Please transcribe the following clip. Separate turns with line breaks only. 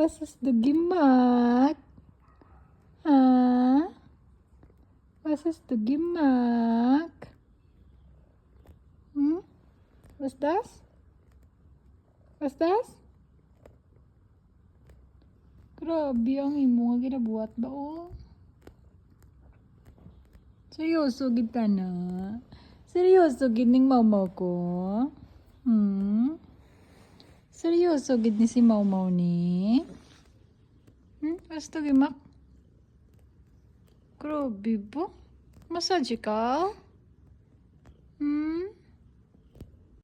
Was hast du gemacht? Ah? Was hast du gemacht? Hm? Was das? Was das? Grabe, ang imo nga ginabuhat ba, oh? Seryoso gid ka na? Seryoso gid ning mawmaw ko? Hmm? Seryoso gid ni si mawmaw ni? Basta gimak? Grabe po. Massage ka? Hmm?